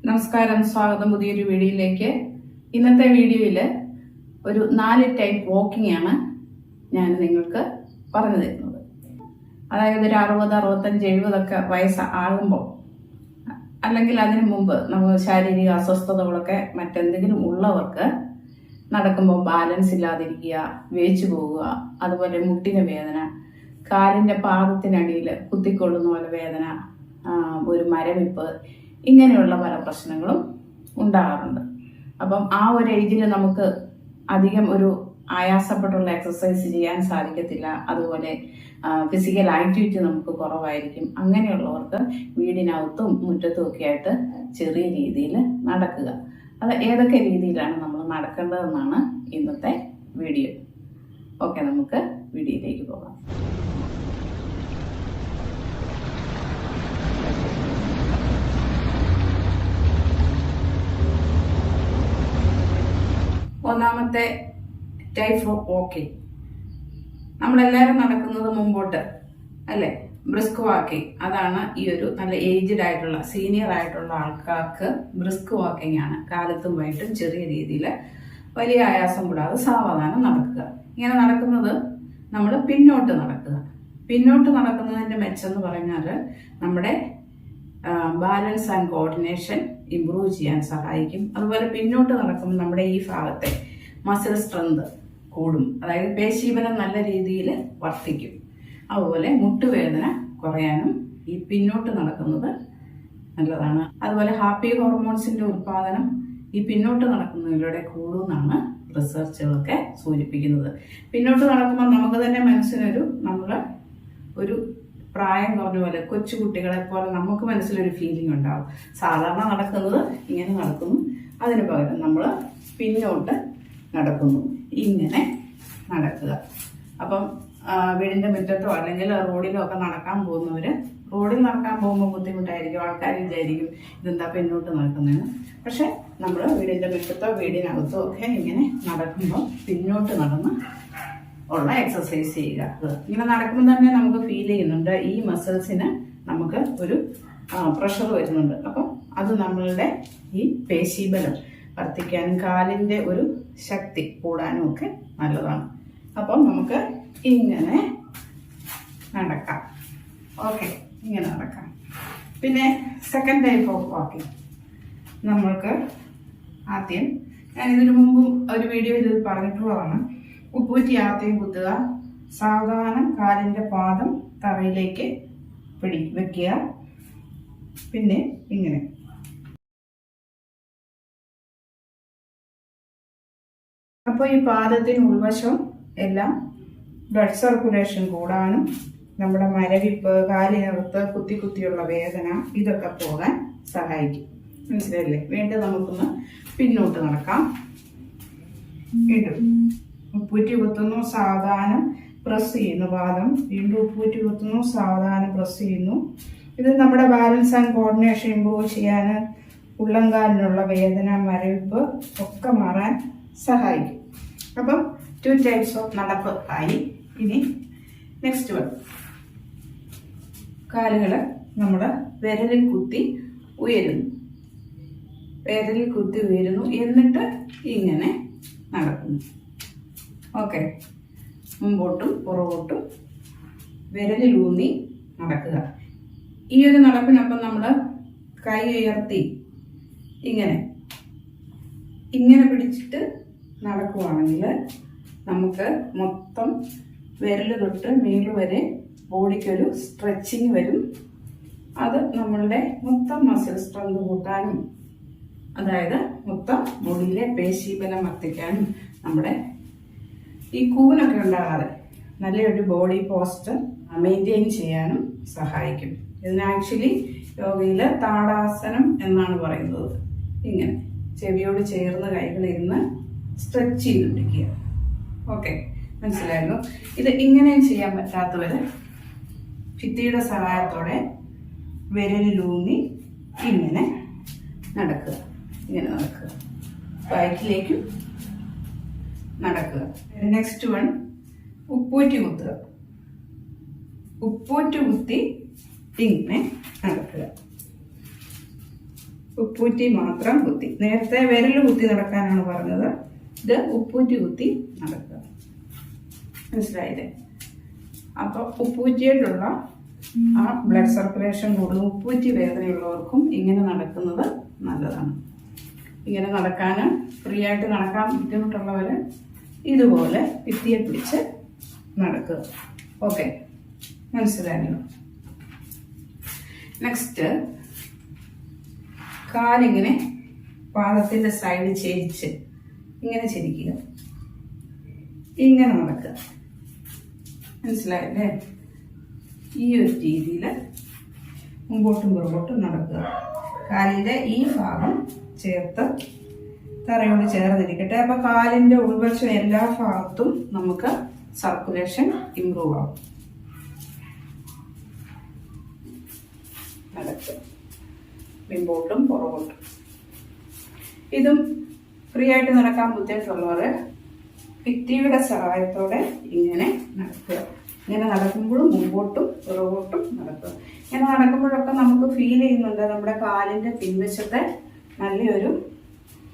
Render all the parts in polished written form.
നമസ്കാരം, സ്വാഗതം പുതിയൊരു വീഡിയോയിലേക്ക്. ഇന്നത്തെ വീഡിയോയിൽ ഒരു 4 ടൈപ്പ് വാക്കിംഗ് ആണ് ഞാൻ നിങ്ങൾക്ക് പറഞ്ഞു തരുന്നത്. അതായത് ഒരു 60, 65, 70 വയസ്സ് ആകുമ്പോൾ അല്ലെങ്കിൽ അതിനു മുമ്പ് നമുക്ക് ശാരീരിക അസ്വസ്ഥതകളൊക്കെ മറ്റെന്തെങ്കിലും ഉള്ളവർക്ക് നടക്കുമ്പോൾ ബാലൻസ് ഇല്ലാതിരിക്കുക, വേച്ചു പോവുക, അതുപോലെ മുട്ടിന് വേദന, കാലിൻ്റെ പാദത്തിനടിയിൽ കുത്തിക്കൊള്ളുന്ന പോലെ വേദന, ഒരു മരവിപ്പ്, ഇങ്ങനെയുള്ള പല പ്രശ്നങ്ങളും ഉണ്ടാകാറുണ്ട്. അപ്പം ആ ഒരു ഏജിൽ നമുക്ക് അധികം ഒരു ആയാസപ്പെട്ടുള്ള എക്സസൈസ് ചെയ്യാൻ സാധിക്കത്തില്ല. അതുപോലെ ഫിസിക്കൽ ആക്ടിവിറ്റി നമുക്ക് കുറവായിരിക്കും. അങ്ങനെയുള്ളവർക്ക് വീടിനകത്തും മുറ്റത്തും ഒക്കെ ആയിട്ട് ചെറിയ രീതിയിൽ നടക്കുക. അത് ഏതൊക്കെ രീതിയിലാണ് നമ്മൾ നടക്കേണ്ടതെന്നാണ് ഇന്നത്തെ വീഡിയോ. ഓക്കെ, നമുക്ക് വീഡിയോയിലേക്ക് പോകാം. ഒന്നാമത്തെ ടൈപ്പ് ഓഫ് വാക്കിംഗ്, നമ്മളെല്ലാവരും നടക്കുന്നത് മുമ്പോട്ട് അല്ലേ, ബ്രിസ്ക് വാക്കിംഗ്. അതാണ് ഈ ഒരു നല്ല ഏജ്ഡ് ആയിട്ടുള്ള സീനിയർ ആയിട്ടുള്ള ആൾക്കാർക്ക് ബ്രിസ്ക് വാക്കിംഗ് ആണ്. കാലത്തും വൈകിട്ടും ചെറിയ രീതിയിൽ വലിയ ആയാസം കൂടാതെ സാവധാനം നടക്കുക. ഇങ്ങനെ നടക്കുന്നത് നമ്മൾ പിന്നോട്ട് നടക്കുക. പിന്നോട്ട് നടക്കുന്നതിൻ്റെ മെച്ചം എന്ന് പറഞ്ഞാൽ നമ്മുടെ ബാലൻസ് ആൻഡ് കോർഡിനേഷൻ ഇംപ്രൂവ് ചെയ്യാൻ സഹായിക്കും. അതുപോലെ പിന്നോട്ട് നടക്കുമ്പോൾ നമ്മുടെ ഈ ഭാഗത്തെ മസിൽ സ്ട്രെങ്ത് കൂടും. അതായത് പേശീബലം നല്ല രീതിയിൽ വർദ്ധിക്കും. അതുപോലെ മുട്ടുവേദന കുറയാനും ഈ പിന്നോട്ട് നടക്കുന്നത് നല്ലതാണ്. അതുപോലെ ഹാപ്പി ഹോർമോൺസിന്റെ ഉൽപാദനം ഈ പിന്നോട്ട് നടക്കുന്നതിലൂടെ കൂടുമെന്നാണ് റിസർച്ചുകളൊക്കെ സൂചിപ്പിക്കുന്നത്. പിന്നോട്ട് നടക്കുമ്പോൾ നമുക്ക് തന്നെ മനസ്സിനൊരു ഒരു പ്രായം കുറഞ്ഞ പോലെ, കൊച്ചുകുട്ടികളെ പോലെ നമുക്ക് മനസ്സിലൊരു ഫീലിംഗ് ഉണ്ടാവും. സാധാരണ നടക്കുന്നത് ഇങ്ങനെ നടക്കുന്നു, അതിന് പകരം നമ്മൾ പിന്നോട്ട് നടക്കുന്നു. ഇങ്ങനെ നടക്കുക. അപ്പം വീടിൻ്റെ മുറ്റത്തോ അല്ലെങ്കിൽ റോഡിലോ ഒക്കെ നടക്കാൻ പോകുന്നവർ, റോഡിൽ നടക്കാൻ പോകുമ്പോൾ ബുദ്ധിമുട്ടായിരിക്കും. ആൾക്കാർ വിചാരിക്കും ഇതെന്താ പിന്നോട്ട് നടക്കുന്നതെന്ന്. പക്ഷെ നമ്മൾ വീടിൻ്റെ മുറ്റത്തോ വീടിനകത്തോ ഒക്കെ ഇങ്ങനെ നടക്കുമ്പോൾ പിന്നോട്ട് നടന്ന് ഉള്ള എക്സസൈസ് ചെയ്യുക. ഇങ്ങനെ നടക്കുമ്പോൾ തന്നെ നമുക്ക് ഫീൽ ചെയ്യുന്നുണ്ട് ഈ മസിൽസിന് നമുക്ക് ഒരു പ്രഷർ വരുന്നുണ്ട്. അപ്പം അത് നമ്മളുടെ ഈ പേശീബലം വർദ്ധിക്കാനും കാലിൻ്റെ ഒരു ശക്തി കൂടാനും ഒക്കെ നല്ലതാണ്. അപ്പം നമുക്ക് ഇങ്ങനെ നടക്കാം. ഓക്കെ, ഇങ്ങനെ നടക്കാം. പിന്നെ സെക്കൻഡ് ടൈപ്പ് ഓഫ് വാക്കിംഗ്, നമ്മൾക്ക് ആദ്യം ഞാൻ ഇതിനു മുമ്പ് ഒരു വീഡിയോയിൽ ഇത് പറഞ്ഞിട്ടുള്ളതാണ്. ഉപ്പൂറ്റി ആദ്യം കുത്തുക, സാവധാനം കാലിൻ്റെ പാദം തറയിലേക്ക് വെക്കുക, പിന്നെ ഇങ്ങനെ. അപ്പോൾ ഈ പാദത്തിന് ഉൾവശം എല്ലാം ബ്ലഡ് സർക്കുലേഷൻ കൂടാനും നമ്മുടെ മരവിപ്പ്, കാലിനകത്ത് കുത്തിയുള്ള വേദന, ഇതൊക്കെ പോകാൻ സഹായിക്കും. മനസ്സിലായില്ലേ? വീണ്ടും നമുക്കൊന്ന് പിന്നോട്ട് നടക്കാം. വീണ്ടും ഉപ്പൂറ്റി കുത്തുന്നു, സാവധാനം പ്രസ് ചെയ്യുന്നു പാദം, വീണ്ടും ഉപ്പൂറ്റി കുത്തുന്നു, സാവധാനം പ്രസ് ചെയ്യുന്നു. ഇത് നമ്മുടെ ബാലൻസ് ആൻഡ് കോർഡിനേഷൻ ഇംപ്രൂവ് ചെയ്യാൻ, ഉള്ളംകാലിനുള്ള വേദന, മരവിപ്പ് ഒക്കെ മാറാൻ സഹായിക്കും. അപ്പം 2 ടൈപ്സ് ഓഫ് നടപ്പ് ആയി. ഇനി നെക്സ്റ്റ് വൺ, കാലുകൾ നമ്മൾ വിരലിൽ കുത്തി ഉയരുന്നു, വിരലിൽ കുത്തി ഉയരുന്നു, എന്നിട്ട് ഇങ്ങനെ നടക്കുന്നു. ഓക്കെ, മുമ്പോട്ടും പുറകോട്ടും വിരലിലൂന്നി നടക്കുക. ഈ ഒരു നടപ്പിനൊപ്പം നമ്മൾ കൈ ഉയർത്തി ഇങ്ങനെ പിടിച്ചിട്ട് നടക്കുവാണെങ്കിൽ നമുക്ക് മൊത്തം വിരൽ തൊട്ട് മേല് വരെ ബോഡിക്കൊരു സ്ട്രെച്ചിങ് വരും. അത് നമ്മളുടെ മൊത്തം മസിൽ സ്ട്രെങ്ത് കൂട്ടാനും, അതായത് മൊത്തം ബോഡിയിലെ പേശീബലം വർദ്ധിക്കാനും, നമ്മുടെ ഈ കൂനൊക്കെ ഉണ്ടാകാതെ നല്ലൊരു ബോഡി പോസ്റ്റർ മെയിൻറ്റെയിൻ ചെയ്യാനും സഹായിക്കും. ഇതിന് ആക്ച്വലി യോഗയിൽ താടാസനം എന്നാണ് പറയുന്നത്. ഇങ്ങനെ ചെവിയോട് ചേർന്ന് കൈകളിരുന്ന് സ്ട്രെച്ച് ചെയ്ത് പിടിക്കുക. ഓക്കെ, മനസ്സിലായിരുന്നു? ഇത് ഇങ്ങനെ ചെയ്യാൻ പറ്റാത്തവർ ഭിത്തിയുടെ സഹായത്തോടെ വിരലിലൂന്നി ഇങ്ങനെ നടക്കുക. ബാക്കിലേക്കും നടക്കുക. Next one, ഉപ്പൂറ്റി കുത്തുക. ഉപ്പൂറ്റി കുത്തി ഇങ്ങനെ നടക്കുക. ഉപ്പൂറ്റി മാത്രം കുത്തി. നേരത്തെ വിരൽ കുത്തി നടക്കാനാണ് പറഞ്ഞത്, ഇത് ഉപ്പൂറ്റി കുത്തി നടക്കുക. മനസ്സിലായില്ലേ? അപ്പോൾ ഉപ്പൂറ്റിയിലുള്ള ആ ബ്ലഡ് സർക്കുലേഷൻ കൂടുതൽ, ഉപ്പൂറ്റി വേദനയുള്ളവർക്കും ഇങ്ങനെ നടക്കുന്നത് നല്ലതാണ്. ഇങ്ങനെ നടക്കാൻ, ഫ്രീ ആയിട്ട് നടക്കാൻ ബുദ്ധിമുട്ടുള്ളവർ ഇതുപോലെ ഭിത്തിയെ പിടിച്ച് നടക്കുക. ഓക്കെ, മനസ്സിലായല്ലോ? നെക്സ്റ്റ്, കാലിങ്ങനെ പാദത്തിൻ്റെ സൈഡ് ചെരിച്ച് ഇങ്ങനെ ചെരിക്കുക, ഇങ്ങനെ നടക്കുക. മനസ്സിലായല്ലേ? ഈ ഒരു രീതിയിൽ മുമ്പോട്ടും പുറകോട്ടും നടക്കുക. കാലിൻ്റെ ഈ ഭാഗം ചേർത്ത് തറയോട് ചേർന്നിരിക്കട്ടെ. അപ്പോൾ കാലിൻ്റെ ഉൾവശം എല്ലാ ഭാഗത്തും നമുക്ക് സർക്കുലേഷൻ ഇംപ്രൂവ് ആവും. നടക്കുക മുമ്പോട്ടും പുറകോട്ടും. ഇതും ഫ്രീ ആയിട്ട് നടക്കാൻ ബുദ്ധിമുട്ടുള്ളവർ ഭിത്തിയുടെ സഹായത്തോടെ ഇങ്ങനെ നടക്കുക. ഇങ്ങനെ നടക്കുമ്പോഴും മുമ്പോട്ടും പുറകോട്ടും നടക്കുക. ഇങ്ങനെ നടക്കുമ്പോഴൊക്കെ നമുക്ക് ഫീൽ ചെയ്യുന്നുണ്ട് നമ്മുടെ കാലിൻ്റെ പിൻവശത്തെ നല്ലൊരു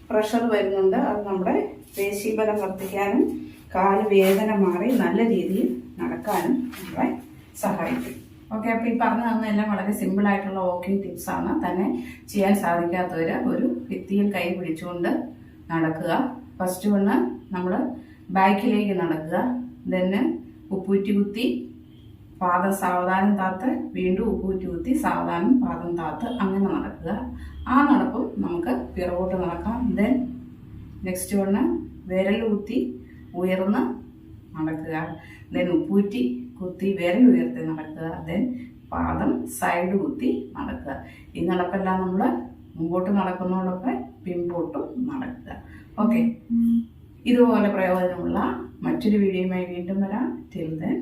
പ്രഷർ വരുന്നുണ്ട്. അത് നമ്മുടെ പേശീബലം വർദ്ധിക്കാനും കാല് വേദന മാറി നല്ല രീതിയിൽ നടക്കാനും നമ്മളെ സഹായിക്കും. ഓക്കെ, അപ്പോൾ ഈ പറഞ്ഞു തന്നെല്ലാം വളരെ സിമ്പിളായിട്ടുള്ള വാക്കിംഗ് ടിപ്സാണ്. തന്നെ ചെയ്യാൻ സാധിക്കാത്തവർ ഒരു ഭിത്തിയിൽ കൈ പിടിച്ചുകൊണ്ട് നടക്കുക. ഫസ്റ്റ് വണ്ണ് നമ്മൾ ബാക്കിലേക്ക് നടക്കുക, then ഉപ്പൂറ്റി കുത്തി പാദം സാവധാനം താത്ത് വീണ്ടും ഉപ്പൂറ്റി കുത്തി സാവധാനം പാദം താത്ത് അങ്ങനെ നടക്കുക. ആ നടപ്പും നമുക്ക് പിറകോട്ട് നടക്കാം. then നെക്സ്റ്റ് വണ്ണ് വിരൽ കുത്തി ഉയർന്ന് നടക്കുക, then ഉപ്പൂറ്റി കുത്തി വിരൽ ഉയർത്തി നടക്കുക, then പാദം സൈഡ് കുത്തി നടക്കുക. ഈ നടപ്പെല്ലാം നമ്മൾ മുമ്പോട്ട് നടക്കുന്നതോടൊപ്പം പിമ്പോട്ടും നടക്കുക. ഓക്കെ, ഇതുപോലെ പ്രയോജനമുള്ള മറ്റൊരു വീഡിയോയുമായി വീണ്ടും വരാം. Till then